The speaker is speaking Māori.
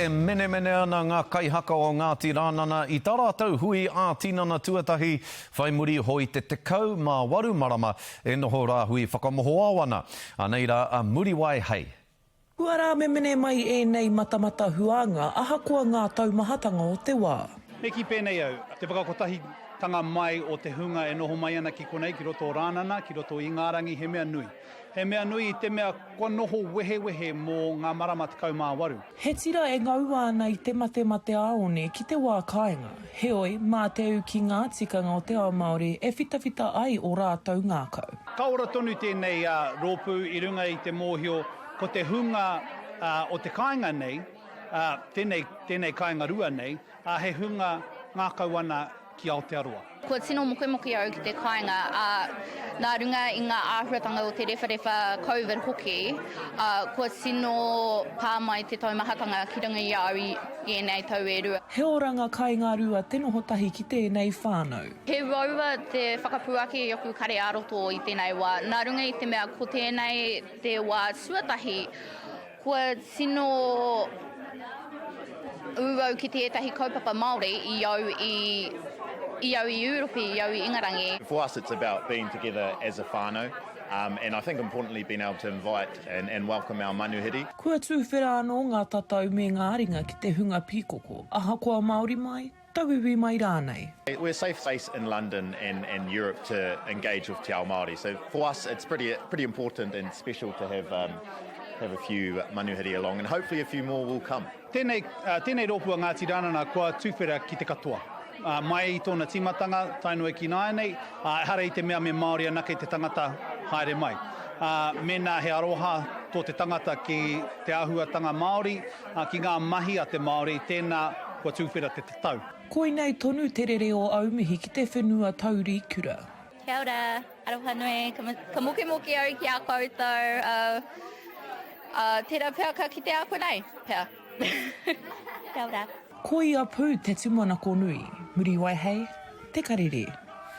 E mene ana ngā kaihaka o Ngāti Rānana I tā rātou hui a tinana tuatahi whai muri hoi te tekau mā waru marama e noho rā hui whakamoho awana. Anei rā a Muriwai Hei. Kua rā me mene mai e nei matamata huanga, ahakoa ngā taumahatanga o te wā. Me ki pēnei au, te whakakotahi tanga mai o te hunga e noho mai ana ki konei, ki roto o Rānana, ki roto I Ngārangi, he mea nui. He mea nui I te mea kua noho wehe mō ngā marama tekau mā waru. He tira e ngaua ana I te mate aone ki te wā kāinga. Heoi, mā te au ki ngā tikanga o te ao Māori e whitawhita ai o rātou ngākau. Ka ora tonu tēnei rōpū I runga I te mōhio, ko te hunga o te kāinga nei, tēnei kāinga rua nei, he hunga ngākau ana ki Aotearoa. Kua tino moke au ki te kāinga, nā runga I ngā āhuatanga o te rewharewha COVID hoki, kua tino pā mai te taumahatanga ki runga I au I nei tau e rua. He oranga kāinga rua te noho tahi ki tēnei whānau. He raua te whakapuake I oku kare aroto I tēnei wā. Nā runga I te mea ko tēnei te wā suatahi, kua tino urau ki tētahi kaupapa Māori I au I Europe, I au I Ingarangi. For us, it's about being together as a whānau, and I think importantly being able to invite and welcome our manuhiri. Kua tūwhera anō ngā tatau me ngā ringa ki te hunga pīkoko. Ahakoa Māori mai, tauiwi mai rānei. We're a safe space in London and Europe to engage with Te Ao Māori. So for us, it's pretty important and special to have a few manuhiri along, and hopefully a few more will come. Tēnei rōpua Ngāti Rānana kua tūwhera ki te katoa. Mai I tōna timatanga, tainua ki nāenei, hara I te mea me Māori anake te tangata haere mai. Mena he aroha tō te tangata ki te āhuatanga Māori, ki ngā mahi a te Māori, tēnā kua tūwhera te tatau. Koinei tonu te rere o aumihi ki te whenua tauri kura. Kia ora, aroha nui, ka moke au ki a koutou, tērā pēr ka ki te a konei, pēr. Kia ora. Koi a pū te tumanako nui, Muriwai Hei, te karere.